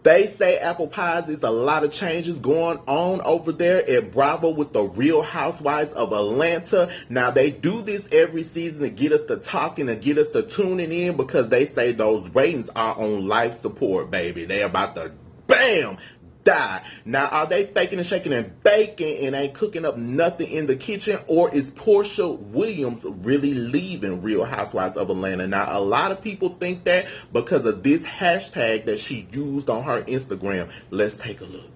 They say Apple Pies is a lot of changes going on over there at Bravo with the Real Housewives of Atlanta. Now, they do this every season to get us to talking, to get us to tuning in, because they say those ratings are on life support, baby. They about to, bam, die. Now, are they faking and shaking and baking and ain't cooking up nothing in the kitchen? Or is Porsha Williams really leaving Real Housewives of Atlanta? Now, a lot of people think that because of this hashtag that she used on her Instagram. Let's take a look.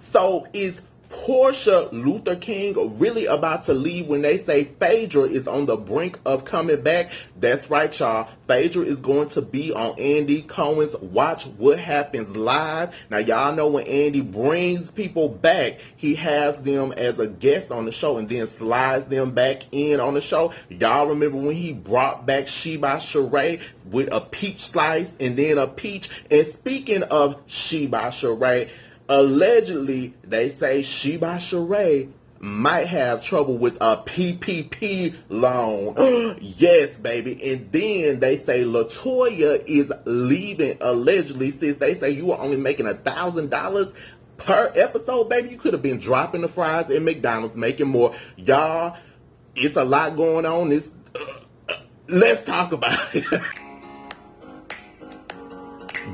So is Porsha Luther King really about to leave when they say Phaedra is on the brink of coming back? That's right, y'all. Phaedra is going to be on Andy Cohen's Watch What Happens Live. Now, y'all know when Andy brings people back, he has them as a guest on the show and then slides them back in on the show. Y'all remember when he brought back Sheba Sheree with a peach slice and then a peach? And speaking of Sheba Sheree, allegedly, they say Sheba Sheree might have trouble with a PPP loan. Yes, baby. And then they say LaToya is leaving, allegedly, since they say you were only making $1,000 per episode, baby. You could have been dropping the fries at McDonald's, making more. Y'all, it's a lot going on. Let's talk about it.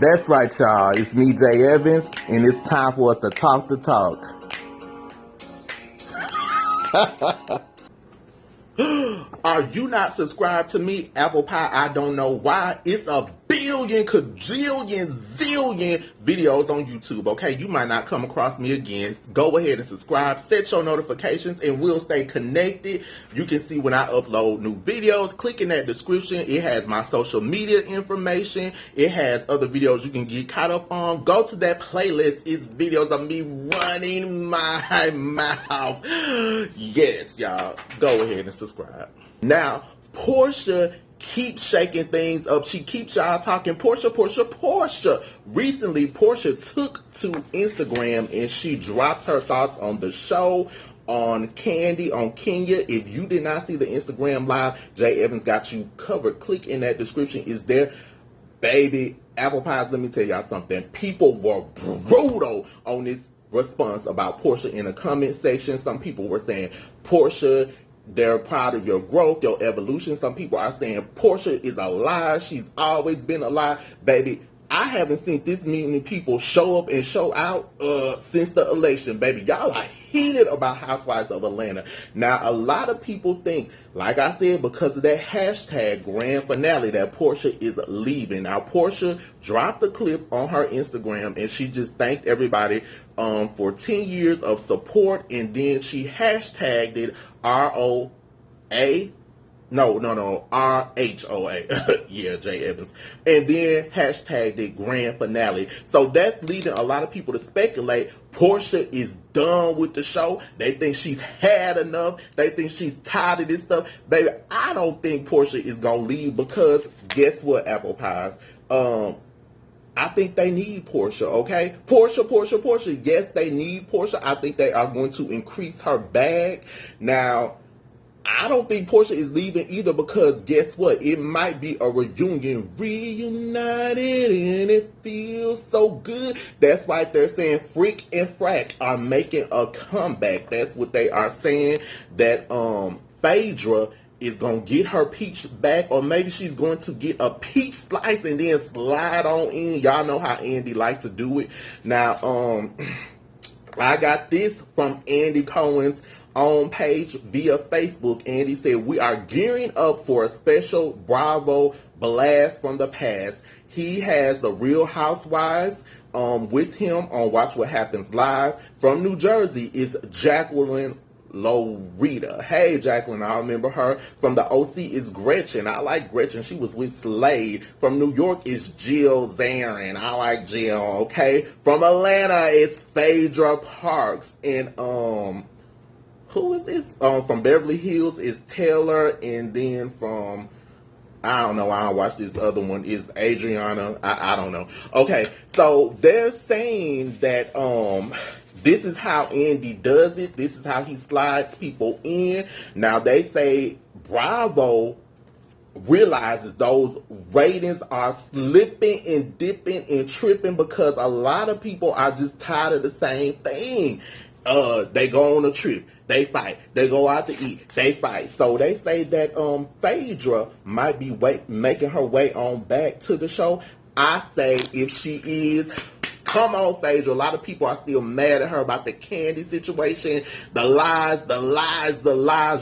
That's right, y'all. It's me, J.Evans, and it's time for us to talk the talk. Are you not subscribed to me? Apple Pie, I don't know why. It's a billion, cajillion, zillion videos on YouTube, okay? You might not come across me again. Go ahead and subscribe. Set your notifications, and we'll stay connected. You can see when I upload new videos. Click in that description. It has my social media information. It has other videos you can get caught up on. Go to that playlist. It's videos of me running my mouth. Yes, y'all. Go ahead and subscribe. Now, Porsha keeps shaking things up. She keeps y'all talking Porsha. Recently, Porsha took to Instagram and she dropped her thoughts on the show, on Kandi, on Kenya. If you did not see the Instagram live, J.Evans got you covered. Click in that description. It's there. Baby, Apple Pies, let me tell y'all something. People were brutal on this response about Porsha in the comment section. Some people were saying, Porsha, they're proud of your growth, your evolution. Some people are saying Porsha is a lie. She's always been a lie. Baby, I haven't seen this many people show up and show out since the election, baby. Y'all are heated about Housewives of Atlanta. Now, a lot of people think, like I said, because of that hashtag grand finale, that Porsha is leaving. Now, Porsha dropped a clip on her Instagram, and she just thanked everybody for 10 years of support, and then she hashtagged it RHOA. No, RHOA. Yeah, J.Evans. And then hashtagged it grand finale. So that's leading a lot of people to speculate Porsha is done with the show. They think she's had enough. They think she's tired of this stuff. Baby, I don't think Porsha is going to leave, because guess what, Apple Pies? I think they need Porsha, okay? Porsha. Yes, they need Porsha. I think they are going to increase her bag. Now, I don't think Porsha is leaving either, because guess what? It might be a reunion, reunited, and it feels so good. That's why they're saying Freak and Frack are making a comeback. That's what they are saying, that Phaedra is going to get her peach back, or maybe she's going to get a peach slice and then slide on in. Y'all know how Andy likes to do it. Now, I got this from Andy Cohen's own page via Facebook. Andy said, we are gearing up for a special Bravo blast from the past. He has the Real Housewives with him on Watch What Happens Live. From New Jersey is Jacqueline Loretta. Hey, Jacqueline, I remember her. From the OC is Gretchen. I like Gretchen. She was with Slade. From New York is Jill Zarin. I like Jill, okay? From Atlanta it's Phaedra Parks. And who is this? From Beverly Hills is Taylor. And then from, I don't know, I don't watch this other one, is Adriana. I don't know. Okay, so they're saying that this is how Andy does it. This is how he slides people in. Now, they say Bravo realizes those ratings are slipping and dipping and tripping because a lot of people are just tired of the same thing. They go on a trip, they fight. They go out to eat, they fight. So they say that Phaedra might be making her way on back to the show. I say if she is, come on, Phaedra. A lot of people are still mad at her about the Kandi situation, the lies.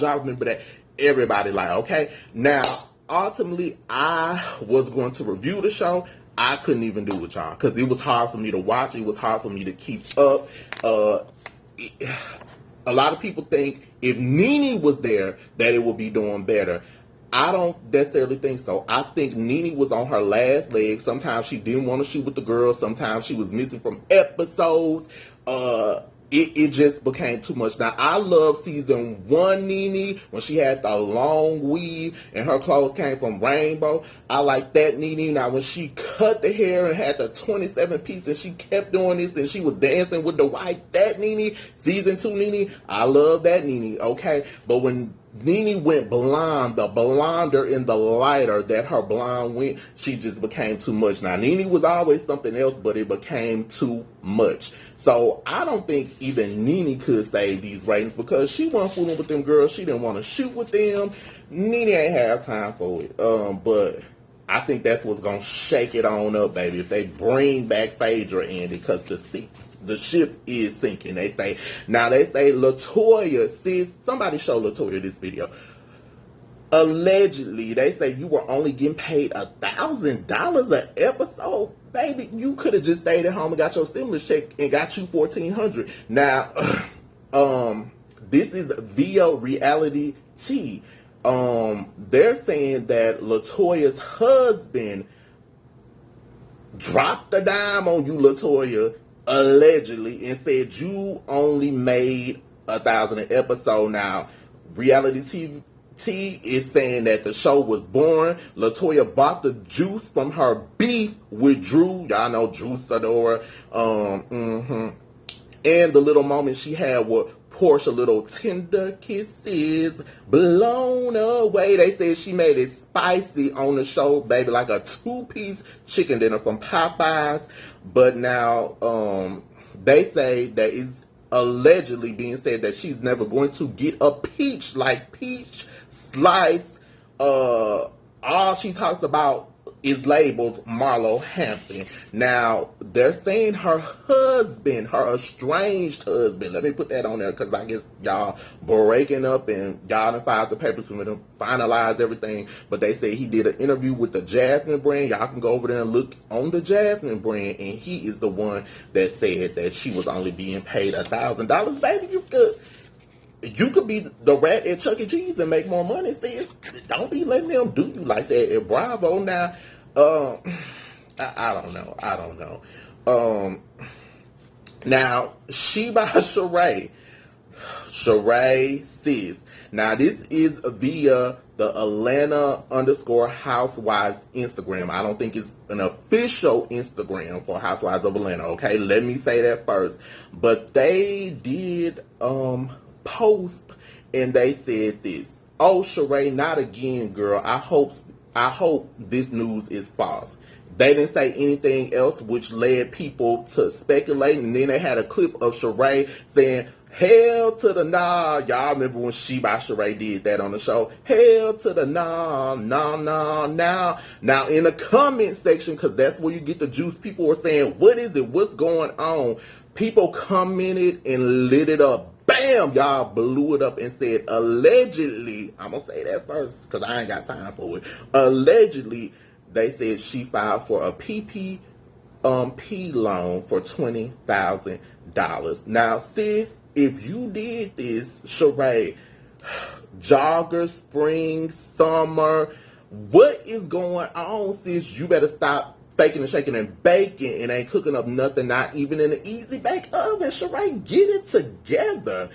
Y'all remember that? Everybody like, okay. Now, ultimately, I was going to review the show. I couldn't even do it, y'all, because it was hard for me to watch. It was hard for me to keep up. A lot of people think if Nene was there, that it would be doing better. I don't necessarily think so. I think Nene was on her last leg. Sometimes she didn't want to shoot with the girls. Sometimes she was missing from episodes. It just became too much. Now, I love season 1 Nene when she had the long weave and her clothes came from Rainbow. I like that Nene. Now, when she cut the hair and had the 27 piece and she kept doing this and she was dancing with the white, that Nene, season 2 Nene, I love that Nene, okay? But when Nene went blonde, the blonder and the lighter that her blonde went, she just became too much. Now, Nene was always something else, but it became too much. So, I don't think even Nene could save these ratings because she wasn't fooling with them girls. She didn't want to shoot with them. Nene ain't have time for it. But I think that's what's going to shake it on up, baby, if they bring back Phaedra in, because the ship is sinking. They say LaToya, sis, somebody show LaToya this video. Allegedly, they say you were only getting paid $1,000 an episode. Baby, you could have just stayed at home and got your stimulus check and got you $1,400. Now, this is via reality T. They're saying that LaToya's husband dropped the dime on you, LaToya, allegedly, and said you only made $1,000 an episode. Now, reality TV is saying that the show was boring. LaToya bought the juice from her beef with Drew. Y'all know Drew Sidora. And the little moment she had with Porsha, little tender kisses, blown away. They said she made it spicy on the show, baby, like a 2-piece chicken dinner from Popeyes. But now they say that it's allegedly being said that she's never going to get a peach slice. All she talks about is labeled Marlo Hampton. Now, they're saying her husband, her estranged husband, let me put that on there because I guess y'all breaking up and y'all done filed the papers for them, finalize everything. But they say he did an interview with the Jasmine brand. Y'all can go over there and look on the Jasmine brand, and he is the one that said that she was only being paid $1,000. Baby, you could be the rat at Chuck E. Cheese and make more money, sis. Don't be letting them do you like that at Bravo. Now, I don't know. Now, Sheba Sheree, sis. Now, this is via the Atlanta _Housewives Instagram. I don't think it's an official Instagram for Housewives of Atlanta, okay? Let me say that first. But they did post and they said this. Oh, Sheree, not again, girl. I hope this news is false. They didn't say anything else, which led people to speculate. And then they had a clip of Sheree saying, hell to the nah. Y'all remember when Sheba Sheree did that on the show? Hell to the nah. Now, in the comment section, because that's where you get the juice, people were saying, what is it? What's going on? People commented and lit it up. Bam! Y'all blew it up and said, allegedly, I'm going to say that first because I ain't got time for it. Allegedly, they said she filed for a PPP loan for $20,000. Now, sis, if you did this, Sheree, jogger, spring, summer, what is going on, sis? You better stop faking and shaking and baking and ain't cooking up nothing, not even in an easy bake oven. Sheree, get it together.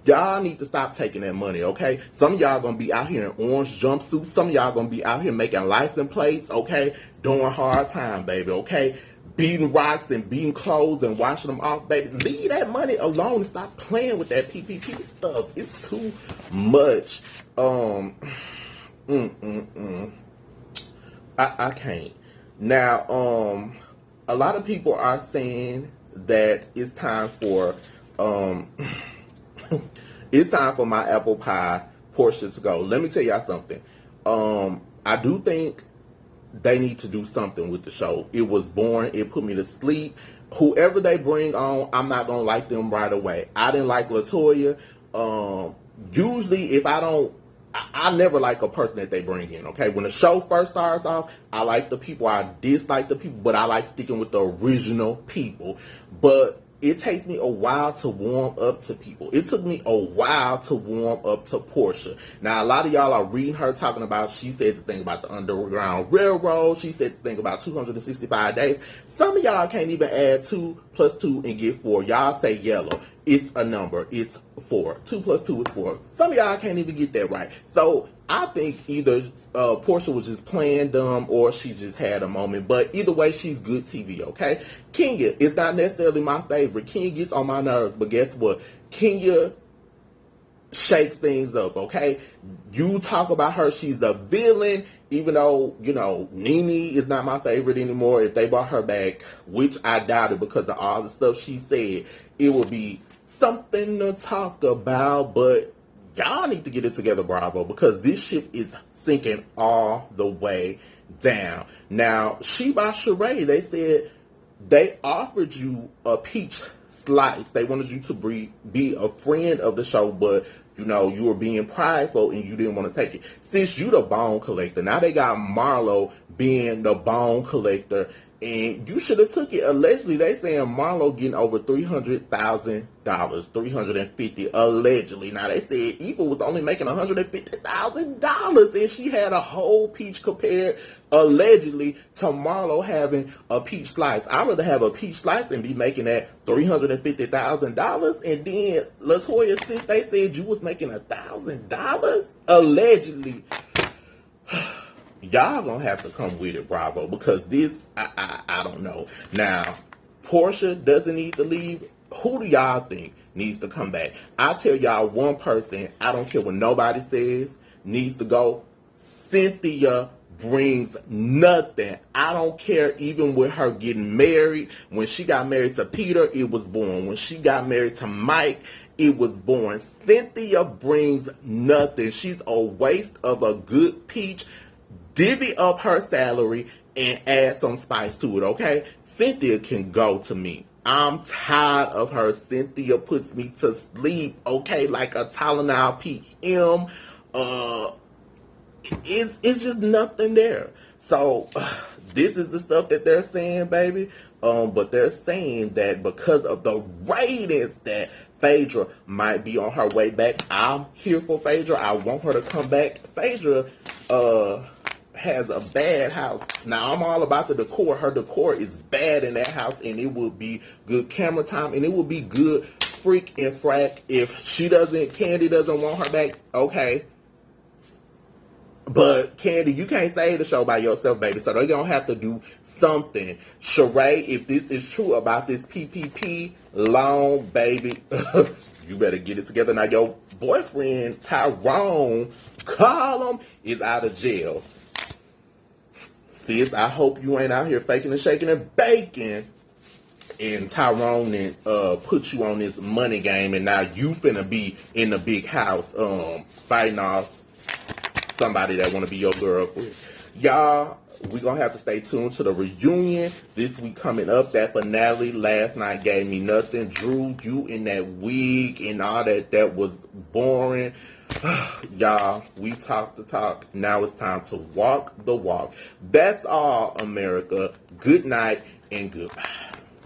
Y'all need to stop taking that money, okay? Some of y'all gonna be out here in orange jumpsuits. Some of y'all gonna be out here making license plates, okay? Doing hard time, baby, okay? Beating rocks and beating clothes and washing them off, baby. Leave that money alone and stop playing with that PPP stuff. It's too much. I can't. Now, a lot of people are saying that it's time for it's time for my apple pie Porsha to go. Let me tell y'all something. I do think they need to do something with the show. It was boring. It put me to sleep. Whoever they bring on, I'm not gonna like them right away. I didn't like LaToya. Usually, if I don't, I never like a person that they bring in. Okay, when the show first starts off, I like the people. I dislike the people, but I like sticking with the original people. But it takes me a while to warm up to people. It took me a while to warm up to Porsha. Now, a lot of y'all are reading her talking about, she said the thing about the Underground Railroad. She said the thing about 265 days. Some of y'all can't even add 2 plus 2 and get 4. Y'all say yellow. It's a number. It's 4. 2 plus 2 is 4. Some of y'all can't even get that right. So I think either Porsha was just playing dumb or she just had a moment. But either way, she's good TV, okay? Kenya is not necessarily my favorite. Kenya gets on my nerves, but guess what? Kenya shakes things up, okay? You talk about her, she's the villain, even though, you know, Nene is not my favorite anymore. If they brought her back, which I doubt it because of all the stuff she said, it would be something to talk about, but y'all need to get it together, Bravo, because this ship is sinking all the way down. Now, She by Sheree, they said they offered you a peach slice. They wanted you to be a friend of the show, but, you know, you were being prideful and you didn't want to take it. Since you the bone collector, now they got Marlo being the bone collector, and you should have took it. Allegedly, they saying Marlo getting over $300,000, $350 allegedly. Now they said Eva was only making $150,000, and she had a whole peach compared allegedly to Marlo having a peach slice. I'd rather have a peach slice and be making that $350,000. And then LaToya, since they said you was making $1,000 allegedly. Y'all gonna have to come with it, Bravo, because this, I don't know. Now, Porsha doesn't need to leave. Who do y'all think needs to come back? I tell y'all one person, I don't care what nobody says, needs to go. Cynthia brings nothing. I don't care even with her getting married. When she got married to Peter, it was boring. When she got married to Mike, it was boring. Cynthia brings nothing. She's a waste of a good peach. Divvy up her salary and add some spice to it, okay? Cynthia can go to me. I'm tired of her. Cynthia puts me to sleep, okay? Like a Tylenol PM. It's just nothing there. So, this is the stuff that they're saying, baby. But they're saying that because of the ratings that Phaedra might be on her way back. I'm here for Phaedra. I want her to come back. Phaedra, has a bad house. Now, I'm all about the decor. Her decor is bad in that house, and it will be good camera time, and it will be good freak and frack. If Kandi doesn't want her back, okay. But, Kandi, you can't save the show by yourself, baby, so they're going to have to do something. Sheree, if this is true about this PPP loan, baby, you better get it together. Now, your boyfriend, Tyrone, call him, is out of jail. Sis, I hope you ain't out here faking and shaking and baking. And Tyrone and put you on this money game, and now you finna be in the big house fighting off somebody that want to be your girlfriend. Y'all, we gonna have to stay tuned to the reunion this week coming up. That finale last night gave me nothing. Drew, you in that wig and all that was boring. Y'all, we talked the talk. Now it's time to walk the walk. That's all, America. Good night and goodbye.